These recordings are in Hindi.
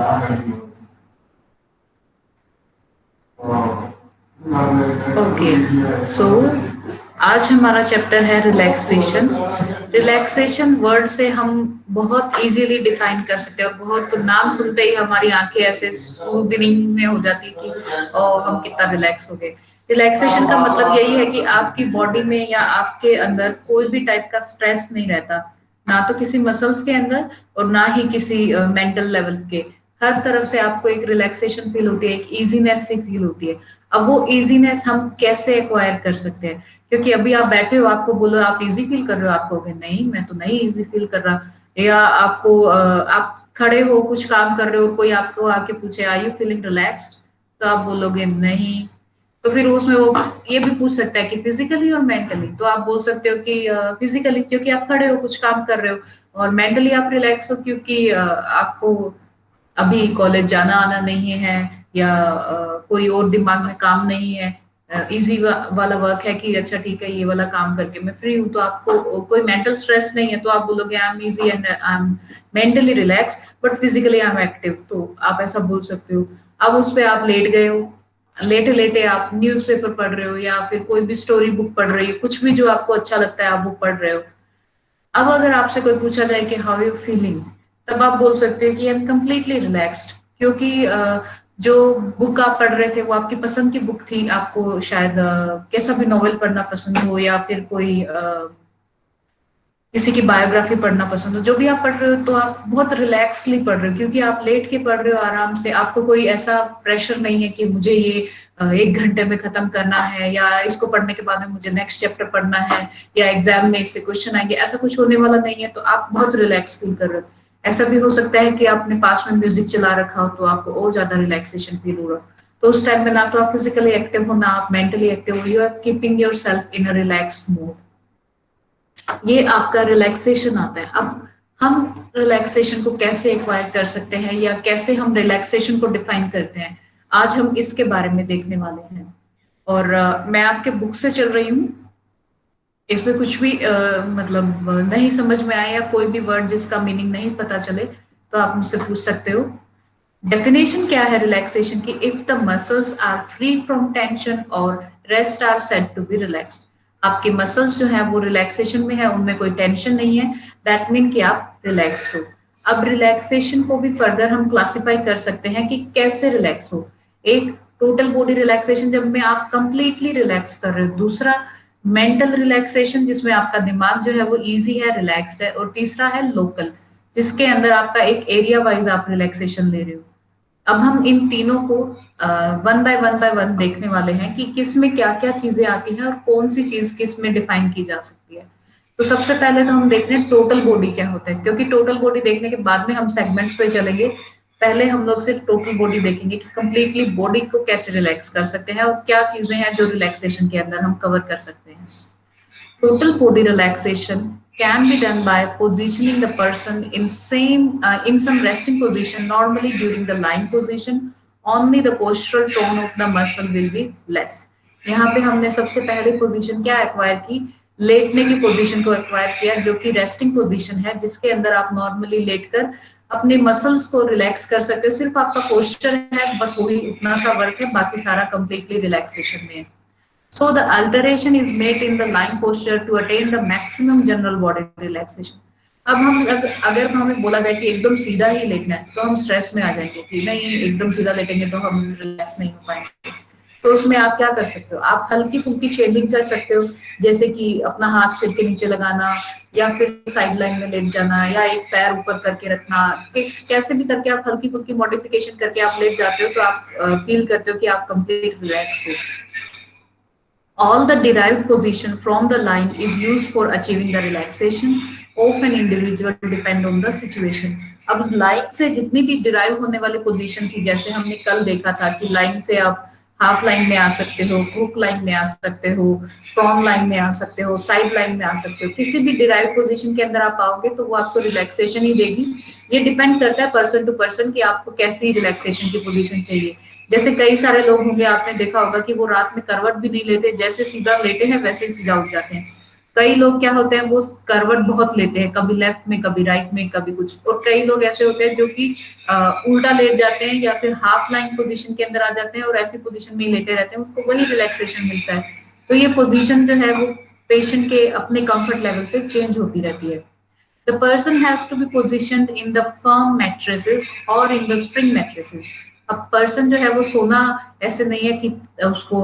ओके, सो आज हमारा चैप्टर है रिलैक्सेशन। रिलैक्सेशन वर्ड से हम बहुत इजीली डिफाइन कर सकते हैं और बहुत नाम सुनते ही हमारी आंखें ऐसे स्मूदनिंग में हो जाती है कि हम कितना रिलैक्स हो गए। रिलैक्सेशन का मतलब यही है कि आपकी बॉडी में या आपके अंदर कोई भी टाइप का स्ट्रेस नहीं रहता, ना तो किसी मसल्स के अंदर और ना ही किसी मेंटल लेवल के। हर तरफ से आपको एक रिलैक्सेशन फील होती है, एक इजीनेस सी फील होती है। अब वो इजीनेस हम कैसे एक्वायर कर सकते हैं? क्योंकि अभी आप बैठे हो, आपको बोलो आप इजी फील कर रहे हो, आप कहोगे नहीं मैं तो नहीं इजी फील कर रहा। या आपको आप खड़े हो कुछ काम कर रहे हो, कोई आपको आके पूछे आर यू फीलिंग रिलैक्स्ड, तो आप बोलोगे नहीं। तो फिर उसमें वो ये भी पूछ सकता है कि फिजिकली और मेंटली, तो आप बोल सकते हो कि फिजिकली क्योंकि आप खड़े हो कुछ काम कर रहे हो, और मेंटली आप रिलैक्स हो क्योंकि आपको अभी कॉलेज जाना आना नहीं है, या कोई और दिमाग में काम नहीं है, इजी वाला वर्क है कि अच्छा ठीक है ये वाला काम करके मैं फ्री हूँ, तो आपको कोई मेंटल स्ट्रेस नहीं है, तो आप बोलोगे I am easy and I am mentally relax but physically I am active, तो आप ऐसा बोल सकते हो। अब उस पे आप लेट गए हो, लेटे लेटे आप न्यूज़पेपर पढ़ रहे हो या फिर कोई भी स्टोरी बुक पढ़ रही हो, कुछ भी जो आपको अच्छा लगता है आप वो पढ़ रहे हो। अब अगर आपसे कोई पूछा जाए कि हाउ यू फीलिंग, तब आप बोल सकते हो कि आई एम कम्प्लीटली रिलैक्स्ड, क्योंकि जो बुक आप पढ़ रहे थे वो आपकी पसंद की बुक थी। आपको शायद कैसा भी नॉवेल पढ़ना पसंद हो, या फिर कोई किसी की बायोग्राफी पढ़ना पसंद हो, जो भी आप पढ़ रहे हो तो आप बहुत रिलैक्सली पढ़ रहे हो, क्योंकि आप लेट के पढ़ रहे हो आराम से। आपको कोई ऐसा प्रेशर नहीं है कि मुझे ये 1 घंटे में खत्म करना है, या इसको पढ़ने के बाद में मुझे नेक्स्ट चैप्टर पढ़ना है, या एग्जाम में इससे क्वेश्चन आएंगे, ऐसा कुछ होने वाला नहीं है, तो आप बहुत रिलैक्स फील कर रहे हो। ऐसा भी हो सकता है कि आपने पास में म्यूजिक चला रखा हो, तो आपको और ज्यादा रिलैक्सेशन फील हो रहा हो। तो उस टाइम में ना तो आप फिजिकली एक्टिव हो ना आप मेंटली एक्टिव हो, you are keeping your self in a relaxed mood. ये आपका रिलैक्सेशन आता है। अब हम रिलैक्सेशन को कैसे एक्वायर कर सकते हैं, या कैसे हम रिलैक्सेशन को डिफाइन करते हैं, आज हम इसके बारे में देखने वाले हैं। और मैं आपके बुक से चल रही हूँ। इसमें कुछ भी मतलब नहीं समझ में आए, या कोई भी वर्ड जिसका मीनिंग नहीं पता चले, तो आप मुझसे पूछ सकते हो। डेफिनेशन क्या है रिलैक्सेशन की? If the muscles are free from tension और rest are said to be relaxed. आपके मसल्स जो है वो रिलैक्सेशन में है, उनमें कोई टेंशन नहीं है, दैट मीन कि आप रिलैक्स्ड हो। अब रिलैक्सेशन को भी फर्दर हम क्लासिफाई कर सकते हैं कि कैसे रिलैक्स हो। एक टोटल बॉडी रिलैक्सेशन जब में आप कंप्लीटली रिलैक्स कर रहे हो, दूसरा मेंटल रिलैक्सेशन जिसमें आपका दिमाग जो है वो इजी है, रिलैक्स्ड है, और तीसरा है लोकल, जिसके अंदर आपका एक एरिया वाइज आप रिलैक्सेशन ले रहे हो। अब हम इन तीनों को वन बाय वन देखने वाले हैं कि किस में क्या क्या चीजें आती हैं और कौन सी चीज किस में डिफाइन की जा सकती है। तो सबसे पहले तो हम देख रहे हैं टोटल बॉडी क्या होता है, क्योंकि टोटल बॉडी देखने के बाद में हम सेगमेंट्स पे चलेंगे। पहले हम लोग सिर्फ टोटल बॉडी देखेंगे कि कंप्लीटली बॉडी को कैसे रिलैक्स कर सकते हैं और क्या चीजें हैं जो रिलैक्सेशन के अंदर हम कवर कर सकते हैं। Total body relaxation can be done by positioning the person in some resting position, normally during the lying position. Only the postural tone of the muscle will be less. यहाँ पे हमने सबसे पहले पोजीशन क्या एक्वायर की? लेटने की पोजीशन को एक्वायर किया, जो कि रेस्टिंग पोजीशन है, जिसके अंदर आप नॉर्मली लेटकर अपने मसल्स को रिलैक्स कर सकते हो। सिर्फ आपका पोस्चर है, बस वही उतना सा वर्क है, बाकी सारा कंप्लीटली रिलैक्सेशन में है। So the alteration is made in the lying posture to attain the maximum general body relaxation. अब हम अगर हमें बोला जाए कि एकदम सीधा ही लेटना है, तो हम स्ट्रेस में आ जाएंगे कि नहीं एकदम सीधा लेटेंगे तो हम रिलैक्स नहीं हो पाएंगे। तो उसमें आप क्या कर सकते हो? आप हल्की फुल्की चेंजिंग कर सकते हो, जैसे कि अपना हाथ सिर के नीचे लगाना, या फिर साइड लाइन में लेट जाना, या एक पैर ऊपर करके रखना। कैसे भी करके आप हल्की फुल्की मॉडिफिकेशन करके आप लेट जाते हो, तो आप फील करते हो कि आप कंप्लीट रिलैक्स हो। All the derived position from the line is used for achieving the relaxation of an individual depend on the situation. अब लाइन से जितनी भी डिराइव होने वाली पोजीशन थी, जैसे हमने कल देखा था कि लाइन से आप हाफ लाइन में आ सकते हो, क्रूक लाइन में आ सकते हो, प्रॉन लाइन में आ सकते हो, साइड लाइन में आ सकते हो। किसी भी डिराइव पोजीशन के अंदर आप आओगे तो वो आपको रिलैक्सेशन ही देगी। ये डिपेंड करता है पर्सन टू पर्सन कि आपको कैसी रिलैक्सेशन की पोजीशन चाहिए। जैसे कई सारे लोग होंगे, आपने देखा होगा कि वो रात में करवट भी नहीं लेते, जैसे सीधा लेटे हैं वैसे ही सीधा उठ जाते हैं। कई लोग क्या होते हैं, वो करवट बहुत लेते हैं, कभी लेफ्ट में, कभी राइट में, कभी कुछ, और कई लोग ऐसे होते हैं जो कि उल्टा लेट जाते हैं या फिर हाफ लाइन पोजीशन के अंदर आ जाते हैं और ऐसी पोजीशन में ही लेटे रहते हैं, उनको वही रिलैक्सेशन मिलता है। तो ये पोजीशन जो है वो पेशेंट के अपने कंफर्ट लेवल से चेंज होती रहती है। The person has to be positioned in the firm mattresses or in the spring mattresses. अब पर्सन जो है वो सोना ऐसे नहीं है कि उसको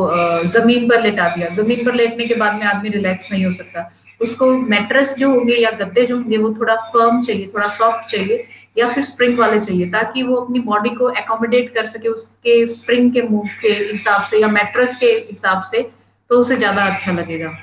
जमीन पर लेटा दिया, जमीन पर लेटने के बाद में आदमी रिलैक्स नहीं हो सकता। उसको मैट्रेस जो होंगे या गद्दे जो होंगे वो थोड़ा फर्म चाहिए, थोड़ा सॉफ्ट चाहिए, या फिर स्प्रिंग वाले चाहिए, ताकि वो अपनी बॉडी को एकोमोडेट कर सके उसके स्प्रिंग के मूव के हिसाब से या मैट्रेस के हिसाब से, तो उसे ज्यादा अच्छा लगेगा।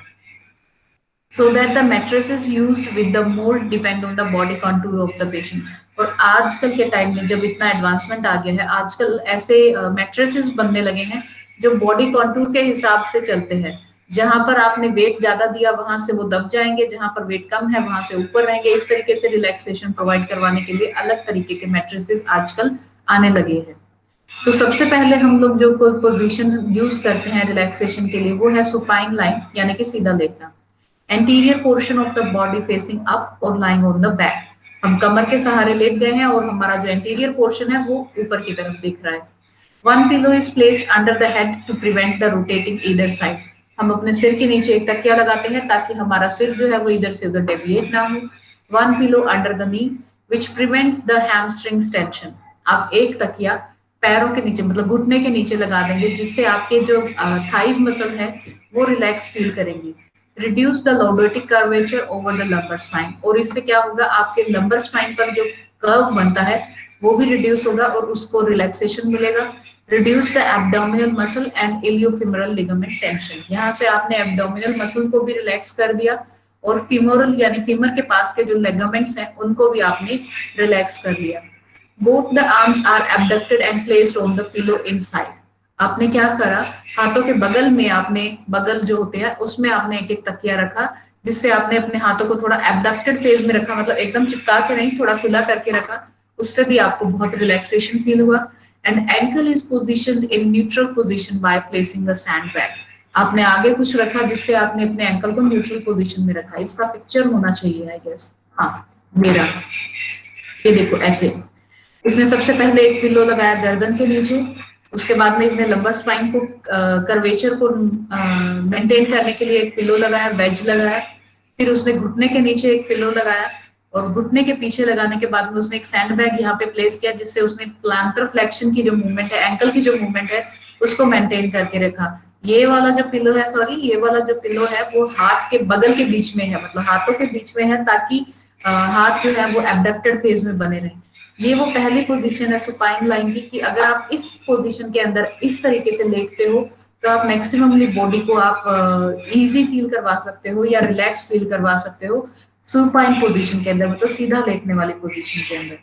So that the mattresses used with the mold depend on the body contour of the patient. और आजकल के टाइम में जब इतना एडवांसमेंट आ गया है, आजकल ऐसे मैट्रेसेस बनने लगे हैं जो बॉडी कॉन्टूर के हिसाब से चलते हैं। जहां पर आपने वेट ज्यादा दिया वहां से वो दब जाएंगे, जहां पर वेट कम है वहां से ऊपर रहेंगे। इस तरीके से रिलैक्सेशन प्रोवाइड करवाने के लिए अलग तरीके के मैट्रेसेस आजकल आने लगे हैं। तो सबसे पहले हम लोग जो पोजीशन यूज करते हैं रिलैक्सेशन के लिए वो है सुपाइन लाइन, यानी कि सीधा लेटना। Anterior portion of the body facing up और लाइंग ऑन द बैक। हम कमर के सहारे लेट गए हैं और हमारा जो एंटीरियर पोर्शन है वो ऊपर की तरफ दिख रहा है। One pillow is placed under the head to prevent the rotating either side. हम अपने सिर के नीचे एक तकिया लगाते हैं ताकि हमारा सिर जो है वो इधर से उधर डेविएट ना हो। One pillow under the knee which prevent the hamstrings tension. आप एक तकिया पैरों के नीचे मतलब घुटने के नीचे लगा देंगे, जिससे आपके जो थाइज मसल है वो रिलैक्स फील करेंगी। Reduce the lordotic curvature over the lumbar spine. और इससे क्या होगा, आपके लंबर स्पाइन पर जो कर्व बनता है वो भी रिड्यूस होगा और उसको रिलैक्सेशन मिलेगा। Reduce the abdominal muscle and iliofemoral ligament tension. यहाँ से आपने एब्डोमिनल मसल को भी रिलैक्स कर दिया और फीमोरल यानी फीमर के पास के जो लिगामेंट्स हैं उनको भी आपने रिलैक्स कर लिया। Both the arms are abducted and placed on the pillow inside. आपने क्या करा, हाथों के बगल में आपने, बगल जो होते हैं उसमें आपने एक एक तकिया रखा, जिससे आपने अपने हाथों को थोड़ा एबडक्टेड फेज में रखा, मतलब एकदम चिपका के नहीं, थोड़ा खुला करके रखा। उससे भी आपको बहुत रिलैक्सेशन फील हुआ। And ankle is position in neutral position by placing the sand bag. आपने आगे कुछ रखा जिससे आपने अपने एंकल को न्यूट्रल पोजिशन में रखा। इसका पिक्चर होना चाहिए आई गेस। हाँ, मेरा ये देखो ऐसे। इसने सबसे पहले एक पिलो लगाया गर्दन के नीचे, उसके बाद में इसने लंबर स्पाइन को कर्वेचर को मेंटेन करने के लिए एक पिलो लगाया, वेज लगाया। फिर उसने घुटने के नीचे एक पिलो लगाया और घुटने के पीछे लगाने के बाद में उसने एक सैंड बैग यहाँ पे प्लेस किया, जिससे उसने प्लांटर फ्लेक्शन की जो मूवमेंट है, एंकल की जो मूवमेंट है, उसको मेंटेन करके रखा। ये वाला जो पिलो है, सॉरी, ये वाला जो पिलो है वो हाथ के बगल के बीच में है, मतलब हाथों के बीच में है, ताकि हाथ जो है वो एबडक्टेड फेज में बने रहे। ये वो पहली पोजीशन है सुपाइन लाइन की, कि अगर आप इस पोजीशन के अंदर इस तरीके से लेटते हो तो आप मैक्सिममली बॉडी को आप इजी फील करवा सकते हो या रिलैक्स फील करवा सकते हो सुपाइन पोजीशन के अंदर, मतलब सीधा लेटने वाली पोजीशन के अंदर।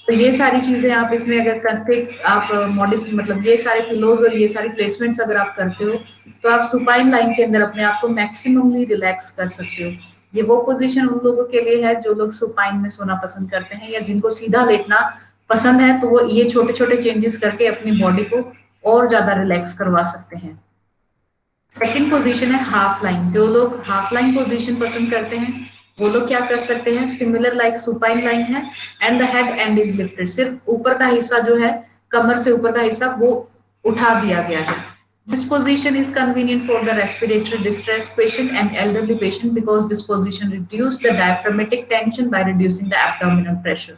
तो ये सारी चीजें आप इसमें अगर करते, आप मॉडिफाई मतलब ये सारे पिलोज और ये सारी प्लेसमेंट्स अगर आप करते हो तो आप सुपाइन लाइन के अंदर अपने आप को मैक्सिममली रिलैक्स कर सकते हो। ये वो पोजीशन उन लोगों के लिए है जो लोग सुपाइन में सोना पसंद करते हैं या जिनको सीधा लेटना पसंद है, तो वो ये छोटे छोटे चेंजेस करके अपनी बॉडी को और ज्यादा रिलैक्स करवा सकते हैं। सेकंड पोजीशन है हाफ लाइन। जो लोग हाफ लाइन पोजीशन पसंद करते हैं वो लोग क्या कर सकते हैं, सिमिलर लाइक सुपाइन लाइन है and the head and is lifted. सिर्फ ऊपर का हिस्सा जो है, कमर से ऊपर का हिस्सा वो उठा दिया गया है। This position is convenient for the respiratory distress patient and elderly patient because this position reduces the diaphragmatic tension by reducing the abdominal pressure.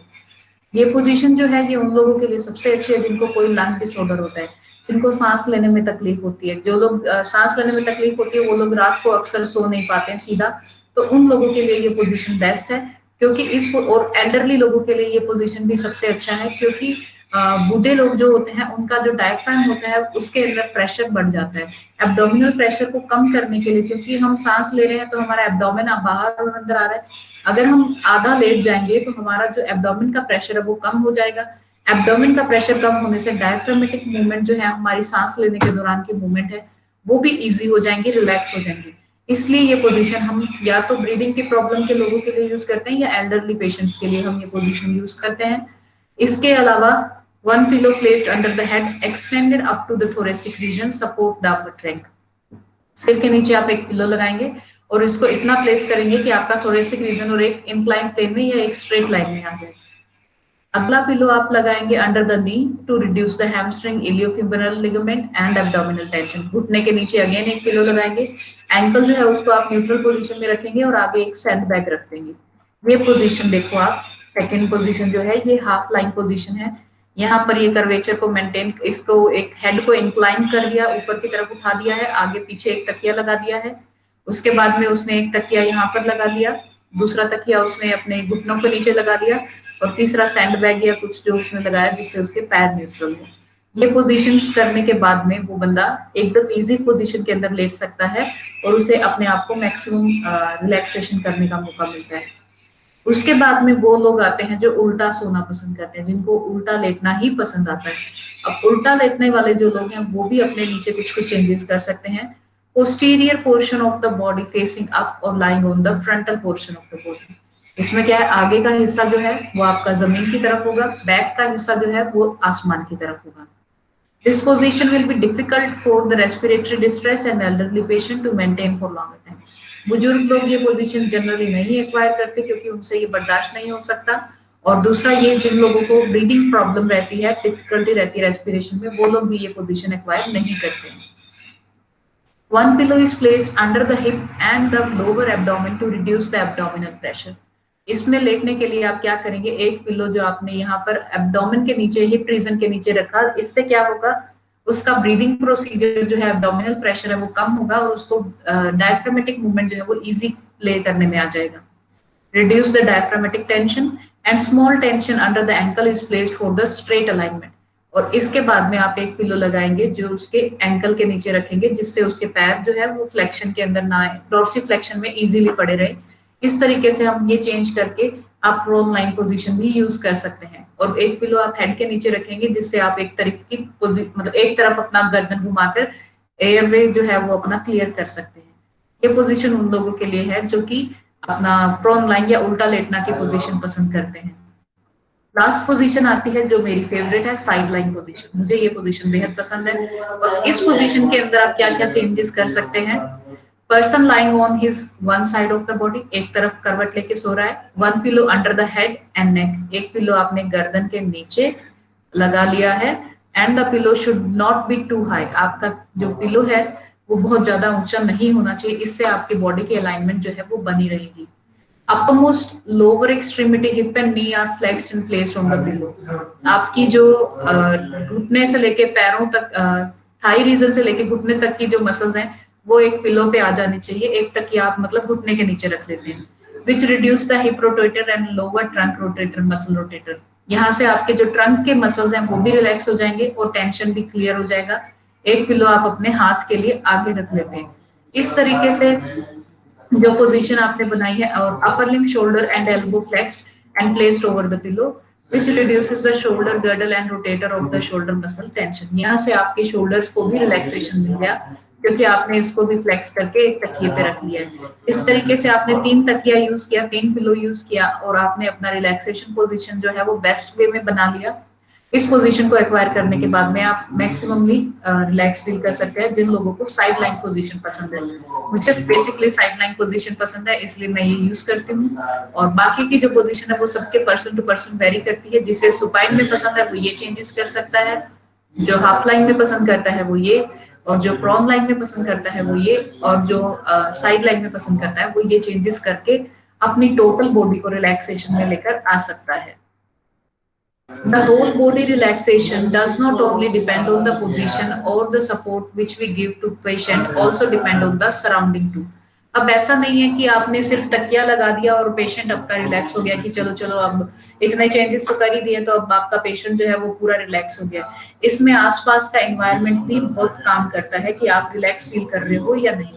ये पोजीशन जो है ये उन लोगों के लिए सबसे अच्छी है जिनको कोई लंग डिसऑर्डर होता है, जिनको सांस लेने में तकलीफ होती है। जो लोग सांस लेने में तकलीफ होती है वो लोग रात को अक्सर सो नहीं पाते हैं सीधा, तो उन लोगों के लिए ये पोजीशन बेस्ट है। क्योंकि इस और एल्डरली लोगों के लिए ये पोजीशन भी सबसे अच्छा है, क्योंकि बूढ़े लोग जो होते हैं उनका जो डायफ्राम होता है उसके अंदर प्रेशर बढ़ जाता है। एब्डोमिनल प्रेशर को कम करने के लिए, क्योंकि हम सांस ले रहे हैं तो हमारा एब्डोमेन बाहर और अंदर आ रहा है, अगर हम आधा लेट जाएंगे तो हमारा जो एब्डोमेन का प्रेशर है वो कम हो जाएगा। एब्डोमेन का प्रेशर कम होने से डायफ्रामेटिक मूवमेंट जो है, हमारी सांस लेने के दौरान की मूवमेंट है, वो भी इजी हो जाएंगी, रिलैक्स हो जाएंगी। इसलिए ये पोजीशन हम या तो ब्रीदिंग की प्रॉब्लम के लोगों के लिए यूज करते हैं या एल्डरली पेशेंट्स के लिए हम ये पोजीशन यूज करते हैं। इसके अलावा one pillow placed under the head extended up to the thoracic region support the upper trunk। सिर के नीचे आप एक पिलो लगाएंगे और इसको इतना प्लेस करेंगे कि आपका थोरेसिक रीजन और एक इंक्लाइन प्लेन में या एक स्ट्रेट लाइन में आ जाए। अगला पिलो आप लगाएंगे under the knee to reduce the hamstring iliofemoral ligament and abdominal tension. घुटने के नीचे अगेन एक पिलो लगाएंगे। एंकल जो है उसको आप न्यूट्रल पोजीशन में रखेंगे और आगे एक सैंड बैग रख देंगे। ये पोजीशन देखो आप, सेकंड पोजीशन जो है ये हाफ लाइन पोजीशन है। यहाँ पर ये कर्वेचर को मेंटेन, इसको एक हेड को इंक्लाइन कर दिया, ऊपर की तरफ उठा दिया है, आगे पीछे एक तकिया लगा दिया है। उसके बाद में उसने एक तकिया यहाँ पर लगा दिया, दूसरा तकिया उसने अपने घुटनों के नीचे लगा दिया, और तीसरा सैंड बैग या कुछ जो उसने लगाया जिससे उसके पैर न्यूट्रल हो। ये पोजीशंस करने के बाद में वो बंदा एकदम इजी पोजीशन के अंदर लेट सकता है और उसे अपने आप को मैक्सिमम रिलैक्सेशन करने का मौका मिलता है। उसके बाद में वो लोग आते हैं जो उल्टा सोना पसंद करते हैं, जिनको उल्टा लेटना ही पसंद आता है। अब उल्टा लेटने वाले जो लोग हैं वो भी अपने नीचे कुछ कुछ चेंजेस कर सकते हैं। Posterior portion of the body facing up और lying on the frontal portion of the body. इसमें क्या है, आगे का हिस्सा जो है वो आपका जमीन की तरफ होगा, बैक का हिस्सा जो है वो आसमान की तरफ होगा। This position will be difficult for the respiratory distress and elderly patient to maintain for longer time. बुजुर्ग लोग ये पोजीशन जनरली नहीं एक्वायर करते क्योंकि उनसे ये बर्दाश्त नहीं हो सकता, और दूसरा ये जिन लोगों को ब्रीदिंग प्रॉब्लम रहती है, डिफिकल्टी रहती है रेस्पिरेशन में, वो लोग भी ये पोजीशन एक्वायर नहीं करते हैं। One pillow is placed under the hip and the lower abdomen to reduce the abdominal pressure. इसमें लेटने के लिए आप क्या करेंगे, एक पिलो जो आपने यहाँ पर एब्डोमेन के नीचे, हिप रीजन के नीचे रखा, इससे क्या होगा, उसका ब्रीदिंग प्रोसीजर जो है, एब्डोमिनल प्रेशर है वो कम होगा और उसको डायफ्रामेटिक मूवमेंट जो है वो इजी प्ले करने में आ जाएगा। Reduce the diaphragmatic tension and small tension under the ankle is placed for the straight alignment. और इसके बाद में आप एक पिलो लगाएंगे जो उसके एंकल के नीचे रखेंगे, जिससे उसके पैर जो है वो फ्लेक्शन के अंदर ना आए, डॉर्सी फ्लेक्शन में इजीली पड़े रहे। इस तरीके से हम ये चेंज करके आप प्रोन लाइन पोजीशन भी यूज कर सकते हैं। और एक पिलो आप हेड के नीचे रखेंगे जिससे आप एक तरफ की मतलब एक तरफ अपना गर्दन घुमाकर एयरवे जो है वो अपना क्लियर कर सकते हैं। ये पोजीशन उन लोगों के लिए है जो कि अपना प्रोन लाइन या उल्टा लेटना की पोजीशन पसंद करते हैं। लास्ट पोजीशन आती है जो मेरी फेवरेट है, साइड लाइन पोजीशन। मुझे ये पोजीशन बेहद पसंद है। और इस पोजीशन के अंदर आप क्या क्या चेंजेस कर सकते हैं। Person lying on his one side of the body, एक तरफ करवट लेके सो रहा है। One pillow under the head and neck, एक पिलो आपने गर्दन के नीचे लगा लिया है। And the pillow should not be too high, आपका जो पिलो है वो बहुत ज्यादा ऊंचा नहीं होना चाहिए, इससे आपकी बॉडी की अलाइनमेंट जो है वो बनी रहेगी। uppermost lower extremity hip and knee are flexed and placed on the pillow. आपकी जो घुटने से लेके पैरों तक, थाई रीजन से लेके घुटने तक की जो मसल्स हैं वो एक पिलो पे आ जानी चाहिए। एक तकिया आप मतलब घुटने के नीचे रख लेते हैं। which reduce the hip rotator and lower trunk rotator muscle rotator. यहाँ से आपके जो ट्रंक के मसल्स हैं वो भी रिलैक्स हो जाएंगे और टेंशन भी क्लियर हो जाएगा। एक पिलो आप अपने हाथ के लिए आगे रख लेते हैं। इस तरीके से जो पोजीशन आपने बनाई है, और upper limb shoulder and elbow flexed and placed over the pillow which reduces the shoulder girdle and rotator of the shoulder muscle tension. यहाँ से आपके शोल्डर्स को भी रिलैक्सेशन मिल गया क्योंकि आपने इसको भी फ्लेक्स करके एक तकिए पे रख लिया है। इस तरीके से आपने 3 तकिया यूज किया, 3 पिलो यूज किया और आपने अपना रिलैक्सेशन पोजीशन जो है वो बेस्ट वे में बना लिया। इस पोजीशन को एक्वायर करने के बाद में आप मैक्सिममली रिलैक्स फील कर सकते हैं। जिन लोगों को साइड लाइन पोजीशन पसंद है, मुझे बेसिकली साइड लाइन पोजीशन पसंद है इसलिए मैं ये यूज करती हूँ। और बाकी की जो पोजीशन है वो सबके पर्सन टू पर्सन वेरी करती है। जिसे सुपाइन में पसंद है वो ये चेंजेस कर सकता है, जो हाफ लाइन में पसंद करता है वो ये, और जो प्रोन लाइन में पसंद करता है वो ये, और जो साइड लाइन में पसंद करता है वो ये चेंजेस करके अपनी टोटल बॉडी को रिलैक्सेशन में लेकर आ सकता है। The whole body relaxation does not only depend on the position or the support which we give to patient, also depend on the surrounding too. अब ऐसा नहीं है कि आपने सिर्फ तकिया लगा दिया और पेशेंट आपका रिलैक्स हो गया कि चलो चलो अब इतने चेंजेस तो कर ही दिए तो अब आपका पेशेंट जो है वो पूरा रिलैक्स हो गया। इसमें आसपास का एनवायरनमेंट भी बहुत काम करता है कि आप रिलैक्स फील कर रहे हो या नहीं।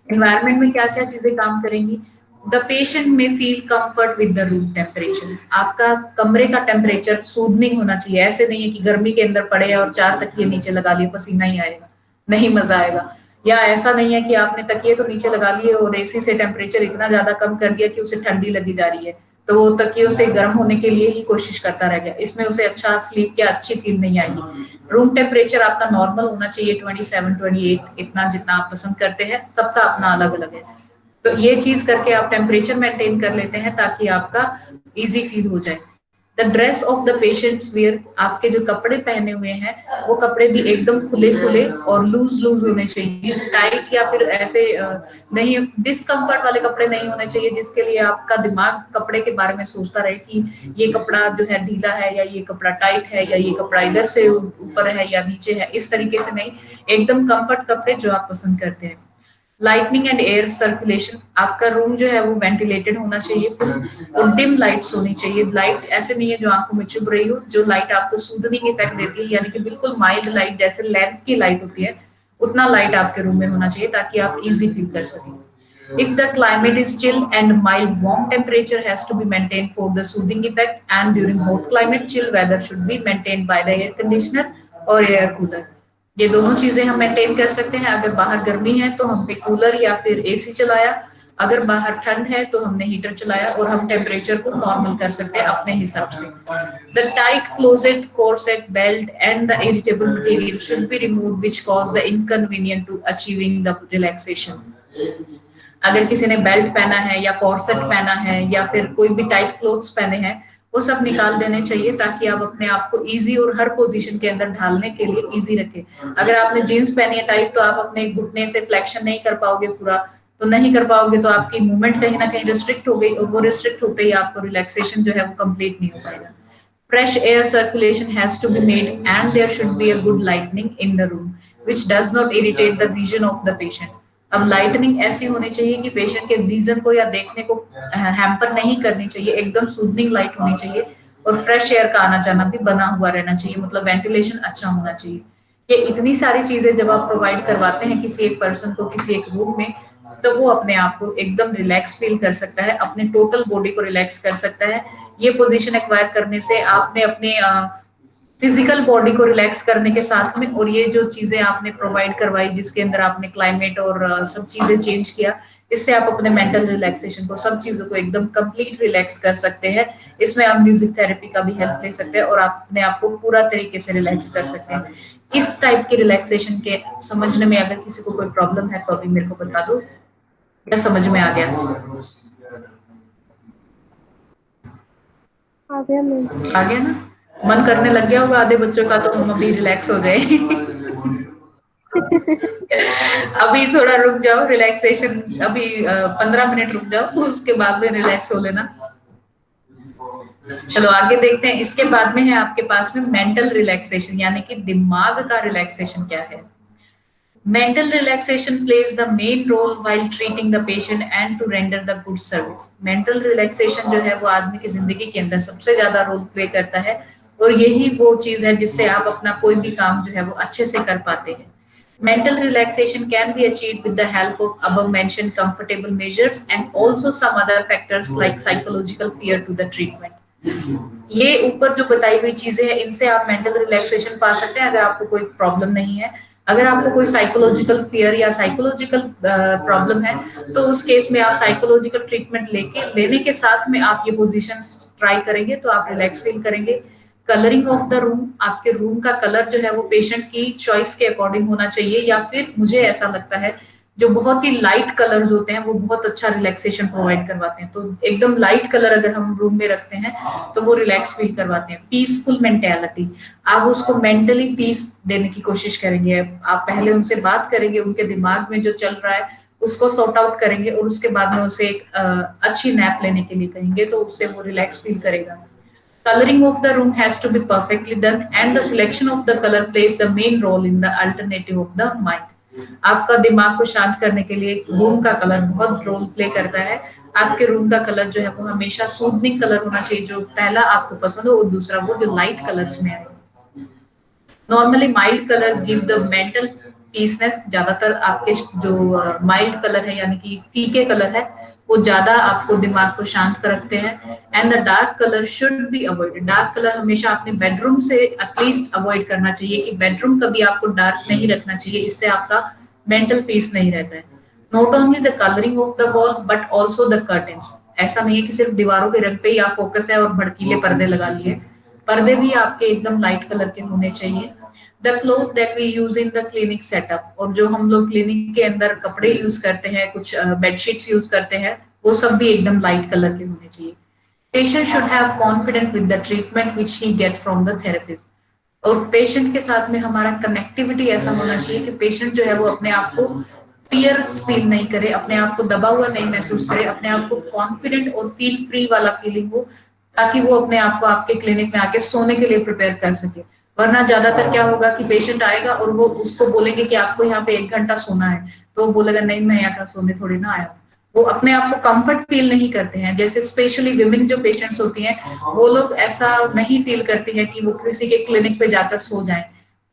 एनवायरनमेंट में क्या क्या चीजें काम करेंगी। The patient may feel comfort with the room temperature. आपका कमरे का टेम्परेचर सूदनिंग होना चाहिए। ऐसे नहीं है कि गर्मी के अंदर पड़े और 4 तकिए नीचे लगा लिए, पसीना ही आएगा, नहीं मजा आएगा। या ऐसा नहीं है कि आपने तकिए तो नीचे लगा लिए और एसी से टेम्परेचर इतना ज्यादा कम कर दिया कि उसे ठंडी लगी जा रही है तो वो तकियों से गर्म होने के लिए ही कोशिश करता रह गया। इसमें उसे अच्छा स्लीप या अच्छी फील नहीं आएगी। रूम टेम्परेचर आपका नॉर्मल होना चाहिए 27-28, इतना जितना आप पसंद करते हैं, सबका अपना अलग अलग है। तो ये चीज करके आप टेम्परेचर मेंटेन कर लेते हैं ताकि आपका इजी फील हो जाए। The dress of the patients wear, आपके जो कपड़े पहने हुए हैं वो कपड़े भी एकदम खुले खुले और लूज लूज होने चाहिए, टाइट या फिर ऐसे नहीं, डिस्कम्फर्ट वाले कपड़े नहीं होने चाहिए जिसके लिए आपका दिमाग कपड़े के बारे में सोचता रहे कि ये कपड़ा जो है ढीला है या ये कपड़ा टाइट है या ये कपड़ा इधर से ऊपर है या नीचे है, इस तरीके से नहीं, एकदम कंफर्ट कपड़े जो आप पसंद करते हैं। लाइटनिंग एंड एयर सर्कुलेशन, आपका रूम जो है वो वेंटिलेटेड होना चाहिए फुल, और डिम लाइट्स होनी चाहिए। लाइट ऐसे नहीं है जो आंखों में चुभ रही हो, जो लाइट आपको सूदनिंग इफेक्ट देती है, यानी कि बिल्कुल माइल्ड लाइट जैसे लैंप की लाइट होती है उतना लाइट आपके रूम में होना चाहिए ताकि आप इजी फील कर सकें। If the climate is chill and mild, warm temperature has to be maintained for the soothing effect, and during hot climate, chill weather should be maintained by the air conditioner और एयर कूलर। ये दोनों चीजें हम मेंटेन कर सकते हैं। अगर बाहर गर्मी है तो हमने कूलर या फिर एसी चलाया, अगर बाहर ठंड है तो हमने हीटर चलाया, और हम टेम्परेचर को नॉर्मल कर सकते हैं अपने हिसाब से। The tight closet corset belt and the irritable material should be remove which cause the inconvenient to achieving the relaxation. अगर किसी ने बेल्ट पहना है या कॉर्सेट पहना है या फिर कोई भी टाइट क्लोथ्स पहने हैं, वो सब निकाल देने चाहिए ताकि आप अपने आप को इजी और हर पोजीशन के अंदर ढालने के लिए इजी रखें। अगर आपने जीन्स पहनी है टाइट तो आप अपने घुटने से फ्लेक्शन नहीं कर पाओगे पूरा, तो नहीं कर पाओगे तो आपकी मूवमेंट कहीं ना कहीं रिस्ट्रिक्ट हो गई, और वो रिस्ट्रिक्ट होते ही आपको रिलैक्सेशन जो है वो कंप्लीट नहीं हो पाएगा। Fresh air circulation has to be made and there should be a good lighting in the room which does not irritate the vision of the patient। अब लाइटनिंग ऐसी होनी चाहिए कि पेशेंट के विजन को या देखने को हैम्पर नहीं करनी चाहिए, एकदम सूदनिंग लाइट होनी चाहिए, और फ्रेश एयर का आना जाना भी बना हुआ रहना चाहिए, मतलब वेंटिलेशन अच्छा होना चाहिए। ये इतनी सारी चीजें जब आप प्रोवाइड करवाते हैं किसी एक पर्सन को किसी एक रूम में, तो वो अपने आप को एकदम रिलैक्स फील कर सकता है, अपने टोटल बॉडी को रिलैक्स कर सकता है। ये पोजीशन एक्वायर करने से आपने अपने फिजिकल बॉडी को रिलैक्स करने के साथ में, और ये जो चीजें आपने प्रोवाइड करवाई जिसके अंदर आपने क्लाइमेट और सब चीजें चेंज किया, इससे आप अपने मेंटल रिलैक्सेशन को, सब चीजों को एकदम कंप्लीट रिलैक्स कर सकते हैं। इसमें आप म्यूजिक थेरेपी का भी हेल्प ले सकते हैं और आप अपने आप को पूरा तरीके से रिलैक्स कर सकते हैं। इस टाइप के रिलैक्सेशन के समझने में अगर किसी को कोई प्रॉब्लम है तो अभी मेरे को बता दो, क्या समझ में आ गया? आ गया ना? मन करने लग गया होगा आधे बच्चों का तो हम अभी रिलैक्स हो जाए। अभी थोड़ा रुक जाओ, रिलैक्सेशन अभी 15 मिनट रुक जाओ, उसके बाद में रिलैक्स हो लेना। चलो आगे देखते हैं। इसके बाद में है आपके पास में मेंटल रिलैक्सेशन, यानी कि दिमाग का रिलैक्सेशन क्या है। Mental relaxation plays the main role while treating the patient and to render the good service। Mental relaxation जो है वो आदमी की जिंदगी के अंदर सबसे ज्यादा रोल प्ले करता है, और यही वो चीज है जिससे आप अपना कोई भी काम जो है वो अच्छे से कर पाते हैं। Mental relaxation can be achieved with the help of above mentioned comfortable measures and also some other factors like psychological fear to the treatment। ये ऊपर जो बताई हुई चीजें हैं इनसे आप मेंटल रिलैक्सेशन पा सकते हैं अगर आपको कोई प्रॉब्लम नहीं है। अगर आपको कोई साइकोलॉजिकल फियर या साइकोलॉजिकल प्रॉब्लम है तो उस केस में आप साइकोलॉजिकल ट्रीटमेंट लेने के साथ में आप ये पोजीशंस ट्राई करेंगे तो आप रिलैक्स फील करेंगे। कलरिंग ऑफ द रूम, आपके रूम का कलर जो है वो पेशेंट की चॉइस के अकॉर्डिंग होना चाहिए, या फिर मुझे ऐसा लगता है जो बहुत ही लाइट कलर्स होते हैं वो बहुत अच्छा रिलैक्सेशन प्रोवाइड करवाते हैं। तो एकदम लाइट कलर अगर हम रूम में रखते हैं तो वो रिलैक्स फील करवाते हैं। पीसफुल मेंटेलिटी, आप उसको मेंटली पीस देने की कोशिश करेंगे। आप पहले उनसे बात करेंगे, उनके दिमाग में जो चल रहा है उसको सॉर्ट आउट करेंगे, और उसके बाद में उसे एक अच्छी नैप लेने के लिए कहेंगे तो उससे वो रिलैक्स फील करेगा। Coloring of the room has to be perfectly done and the selection of the color plays the main role in the alternative of the mind। आपका दिमाग को शांत करने के लिए रूम का कलर बहुत रोल प्ले करता है। आपके रूम का कलर जो है वो हमेशा सूदनिंग कलर होना चाहिए, जो पहला आपको पसंद हो, और दूसरा वो जो लाइट कलर्स में आए। Normally mild colour give the mental peaceness. ज्यादातर आपके जो माइल्ड कलर है यानी कि फीके कलर है वो ज्यादा आपको दिमाग को शांत रखते हैं। And the dark colour should be avoided. Dark colour हमेशा अपने बेडरूम से एटलीस्ट अवॉइड करना चाहिए कि बेडरूम कभी आपको डार्क नहीं रखना चाहिए, इससे आपका मेंटल पीस नहीं रहता है। Not only the colouring of the wall but also the curtains. ऐसा नहीं है कि सिर्फ दीवारों के रंग पे ही आप फोकस है और भड़कीले पर्दे लगा लिए, पर्दे भी आपके एकदम लाइट कलर के होने चाहिए। The cloth that we use in the clinic setup, और जो हम लोग क्लिनिक के अंदर कपड़े यूज करते हैं, कुछ बेडशीट्स यूज करते हैं, वो सब भी एकदम लाइट कलर के होने चाहिए। Patient should have confident with the treatment which he get from the therapist, और पेशेंट के साथ में हमारा कनेक्टिविटी ऐसा होना चाहिए कि पेशेंट जो है वो अपने आप को फियर फील नहीं करे, अपने आप को दबा हुआ नहीं महसूस करे, अपने आप को कॉन्फिडेंट और फील फ्री वाला फीलिंग हो, ताकि वो अपने आप को आपके क्लिनिक में आके सोने के लिए प्रिपेयर कर सके। वरना ज्यादातर क्या होगा कि पेशेंट आएगा और वो उसको बोलेंगे कि आपको यहाँ पे 1 घंटा सोना है, तो वो बोलेगा नहीं मैं यहाँ सोने थोड़ी ना आया हूँ। वो अपने आप को कंफर्ट फील नहीं करते हैं। जैसे स्पेशली विमेन जो पेशेंट्स होती हैं, वो लोग ऐसा नहीं फील करती हैं कि वो किसी के क्लिनिक पे जाकर सो जाएं।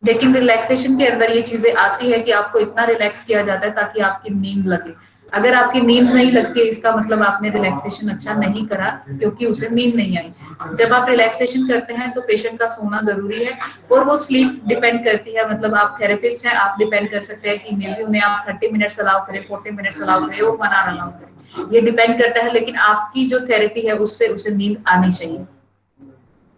लेकिन रिलैक्सेशन के अंदर ये चीजें आती है कि आपको इतना रिलैक्स किया जाता है ताकि आपकी नींद लगे। अगर आपकी नींद नहीं लगती, इसका मतलब आपने रिलैक्सेशन अच्छा नहीं करा, क्योंकि उसे नींद नहीं आई। जब आप रिलैक्सेशन करते हैं तो पेशेंट का सोना जरूरी है, और वो स्लीप डिपेंड करती है, मतलब आप थेरेपिस्ट हैं, आप डिपेंड कर सकते हैं कि मे बी उन्हें आप 30 मिनट्स अलाउ करें, 40 मिनट्स अलाउ करें, और 1 आवर अलाउ करें, ये डिपेंड करता है। लेकिन आपकी जो थेरेपी है उससे उसे नींद आनी चाहिए।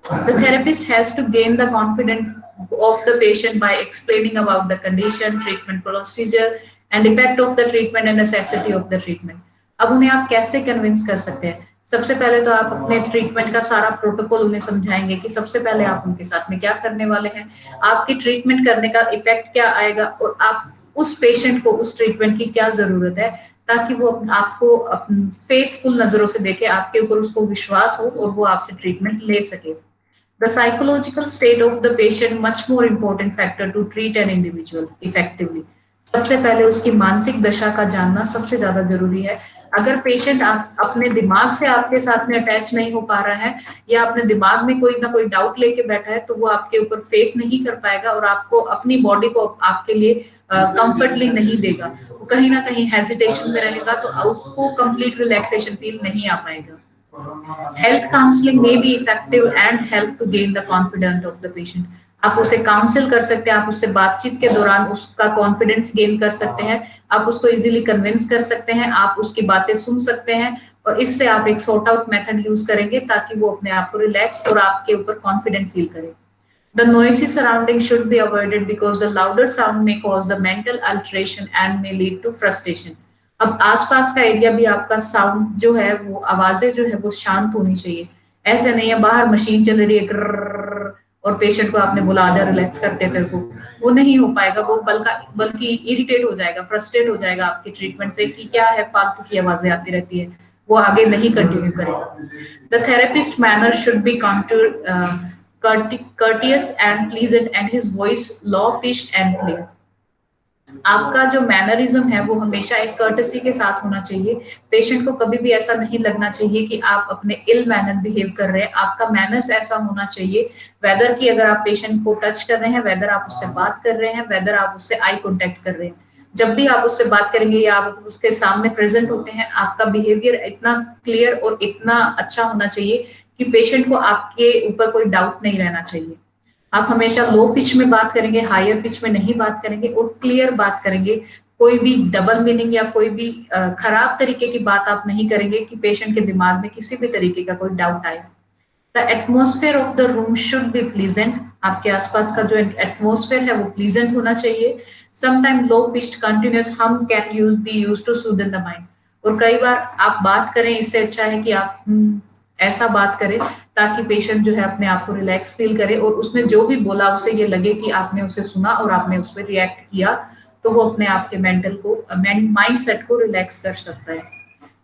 The therapist has to gain the confidence of the patient by explaining about the condition, treatment procedure, and effect of the treatment and necessity of the treatment. अब उन्हें आप कैसे कन्विंस कर सकते हैं? सबसे पहले तो आप अपने ट्रीटमेंट का सारा प्रोटोकॉल उन्हें समझाएंगे कि सबसे पहले आप उनके साथ में क्या करने वाले हैं, आपकी ट्रीटमेंट करने का इफेक्ट क्या आएगा, और आप उस पेशेंट को उस ट्रीटमेंट की क्या जरूरत है, ताकि वो आपको फेथफुल नजरों से देखे, आपके ऊपर उसको विश्वास हो और वो आपसे ट्रीटमेंट ले सके। The psychological state of the patient much more important factor to treat an individual effectively. सबसे पहले उसकी मानसिक दशा का जानना सबसे ज्यादा जरूरी है। अगर पेशेंट आप अपने दिमाग से आपके साथ में अटैच नहीं हो पा रहा है, या अपने दिमाग में कोई ना कोई डाउट लेके बैठा है, तो वो आपके ऊपर फेथ नहीं कर पाएगा और आपको अपनी बॉडी को आपके लिए कंफर्टली नहीं देगा। वो कहीं ना कहीं हेजिटेशन में रहेगा, तो उसको कंप्लीट रिलैक्सेशन फील नहीं आ पाएगा। हेल्थ काउंसलिंग में be effective and help to gain the confidence of the patient. आप उसे काउंसिल कर सकते हैं, आप उससे बातचीत के दौरान उसका कॉन्फिडेंस गेन कर सकते हैं, आप उसको इजीली कन्विंस कर सकते हैं, आप उसकी बातें सुन सकते हैं, और इससे आप एक सॉर्ट आउट मेथड यूज करेंगे ताकि वो अपने आप को रिलैक्स और आपके ऊपर कॉन्फिडेंट फील करे। The noisy surrounding should be avoided because the louder sound may cause the mental alteration and may lead to frustration. अब आसपास का एरिया भी आपका साउंड जो है, वो आवाजें जो है वो शांत होनी चाहिए। ऐसे नहीं है बाहर मशीन चल रही है और पेशेंट को आपने बोला आजा रिलैक्स करते तेरे को, वो नहीं हो पाएगा। वो बल्कि इरिटेट हो जाएगा, फ्रस्ट्रेट हो जाएगा आपकी ट्रीटमेंट से कि क्या है फालतू की आवाजें आती रहती है, वो आगे नहीं कंटिन्यू करेगा। The therapist manner should be courteous and pleasant and his voice low pitched and clear. आपका जो मैनरिज्म है वो हमेशा एक कर्टसी के साथ होना चाहिए। पेशेंट को कभी भी ऐसा नहीं लगना चाहिए कि आप अपने इल मैनर बिहेव कर रहे हैं। आपका मैनर्स ऐसा होना चाहिए, वेदर की अगर आप पेशेंट को टच कर रहे हैं, वेदर आप उससे बात कर रहे हैं, वेदर आप उससे आई कांटेक्ट कर रहे हैं, जब भी आप उससे बात करेंगे या आप उसके सामने प्रेजेंट होते हैं, आपका बिहेवियर इतना क्लियर और इतना अच्छा होना चाहिए कि पेशेंट को आपके ऊपर कोई डाउट नहीं रहना चाहिए। आप हमेशा लो पिच में बात करेंगे, हायर पिच में नहीं बात करेंगे, और क्लियर बात करेंगे। कोई भी डबल मीनिंग या कोई भी खराब तरीके की बात आप नहीं करेंगे कि पेशेंट के दिमाग में किसी भी तरीके का कोई डाउट आए। The atmosphere of the room should be pleasant. आपके आसपास का जो एटमोस्फेयर है वो प्लीजेंट होना चाहिए। Sometime low pitched continuous hum can be used to soothen the mind. और कई बार आप बात करें, इससे अच्छा है कि आप ऐसा बात करें ताकि पेशेंट जो है अपने आप को रिलैक्स फील करे, और उसने जो भी बोला उसे ये लगे कि आपने उसे सुना और आपने उस पर रिएक्ट किया, तो वो अपने आप के मेंटल को माइंड सेट को रिलैक्स कर सकता है।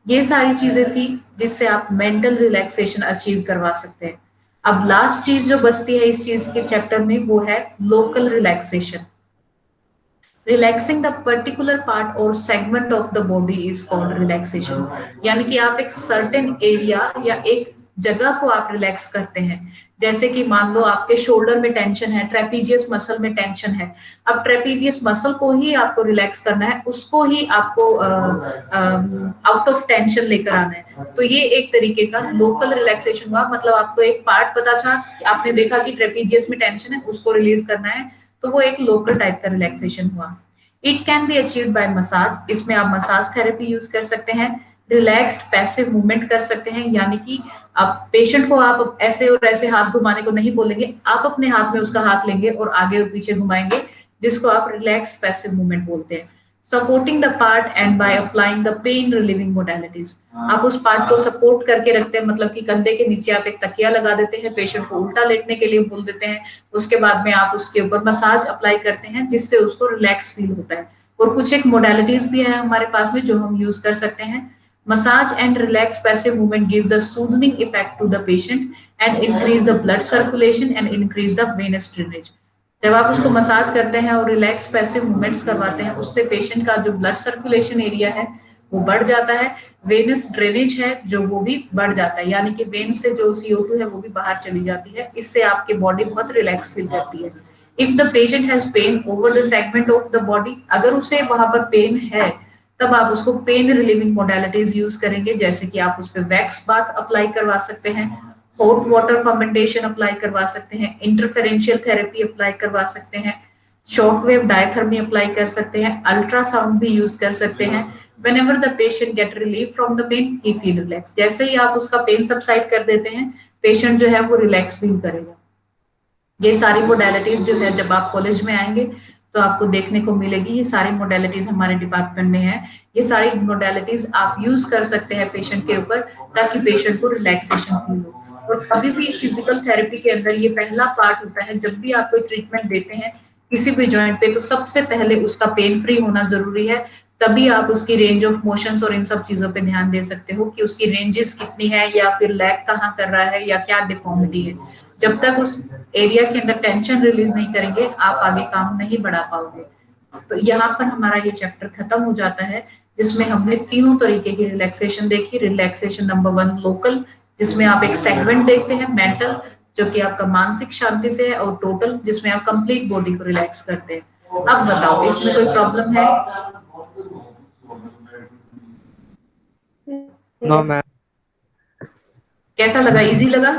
ये सारी चीजें थी जिससे आप मेंटल रिलैक्सेशन अचीव करवा सकते हैं। अब लास्ट चीज जो बचती है इस चीज के चैप्टर में वो है local relaxation. Relaxing the particular part और segment of the body is called relaxation. यानी कि आप एक सर्टेन एरिया या एक जगह को आप रिलैक्स करते हैं। जैसे कि मान लो आपके शोल्डर में टेंशन है, ट्रेपीजियस मसल में टेंशन है, अब ट्रेपीजियस मसल को ही आपको रिलैक्स करना है, उसको ही आपको आउट ऑफ टेंशन लेकर आना है। तो ये एक तरीके का लोकल रिलैक्सेशन हुआ। मतलब आपको एक पार्ट पता था, आपने देखा कि ट्रेपीजियस में टेंशन है, उसको रिलीज करना है, तो वो एक लोकल टाइप का रिलैक्सेशन हुआ। It can be achieved by massage. इसमें आप मसाज थेरेपी यूज कर सकते हैं। रिलैक्स्ड पैसिव मूवमेंट कर सकते हैं, यानी कि आप पेशेंट को आप ऐसे और ऐसे हाथ घुमाने को नहीं बोलेंगे, आप अपने हाथ में उसका हाथ लेंगे और आगे और पीछे घुमाएंगे, जिसको आप रिलैक्स्ड पैसिव मूवमेंट बोलते हैं। Supporting the part and by applying the pain relieving modalities, आप उस पार्ट को सपोर्ट करके रखते हैं, मतलब कि कंधे के नीचे आप एक तकिया लगा देते हैं, पेशेंट को उल्टा लेटने के लिए बोल देते हैं, उसके बाद में आप उसके ऊपर मसाज अप्लाई करते हैं, जिससे उसको रिलैक्स फील होता है। और कुछ एक मोडालिटीज भी है हमारे पास में जो हम यूज कर सकते हैं। Massage and relax passive movement give the soothening effect to the patient and increase the blood circulation and increase the venous drainage. जब आप उसको मसाज करते हैं और रिलैक्स पैसिव मूवमेंट्स करवाते हैं, उससे पेशेंट का जो ब्लड सर्कुलेशन एरिया है वो बढ़ जाता है, वेनस ड्रेनेज है जो वो भी बढ़ जाता है, यानी कि वेन से जो CO2 है वो भी बाहर चली जाती है, इससे आपकी बॉडी बहुत रिलैक्स फील करती है। If the patient has pain over the segment of the body, अगर उसे वहां पर पेन है, तब आप उसको पेन रिलीविंग मोडालिटीज यूज करेंगे, जैसे कि आप उस पर वैक्स बाथ अप्लाई करवा सकते हैं, हॉट वाटर फर्मेंटेशन अप्लाई करवा सकते हैं, इंटरफेरेंशियल थेरेपी अप्लाई करवा सकते हैं, शॉर्ट वेव डायथर्मी अप्लाई कर सकते हैं, अल्ट्रासाउंड भी यूज कर सकते हैं। whenever the patient get relief from the pain he feel relaxed, जैसे ही आप उसका पेन सबसाइड कर देते हैं, पेशेंट जो है वो रिलैक्स फील करेगा। ये सारी मोडेलिटीज जो है जब आप कॉलेज में आएंगे तो आपको देखने को मिलेगी, ये सारी मोडेलिटीज हमारे डिपार्टमेंट में है। ये सारी मोडेलिटीज आप यूज कर सकते हैं पेशेंट के ऊपर, ताकि पेशेंट को रिलैक्सेशन फील हो। और कभी भी फिजिकल थेरेपी के अंदर ये पहला पार्ट होता है, जब भी आप कोई ट्रीटमेंट देते हैं किसी भी जॉइंट पे, तो सबसे पहले उसका पेन फ्री होना जरूरी है, तभी आप उसकी रेंज ऑफ मोशंस और इन सब चीजों पे ध्यान दे सकते हो कि उसकी रेंजेस कितनी है, या फिर लैग कहाँ कर रहा है, या क्या डिफॉर्मिटी है। जब तक उस एरिया के अंदर टेंशन रिलीज नहीं करेंगे, आप आगे काम नहीं बढ़ा पाओगे। तो यहाँ पर हमारा ये चैप्टर खत्म हो जाता है, जिसमें हमने तीनों तरीके की रिलैक्सेशन देखी। रिलैक्सेशन नंबर 1 लोकल, जिसमें आप एक सेगमेंट देखते हैं, मेंटल जो कि आपका मानसिक शांति से है, और टोटल जिसमें आप कंप्लीट बॉडी को रिलैक्स करते हैं। अब बताओ इसमें कोई प्रॉब्लम है? No ma'am. कैसा लगा, इजी लगा?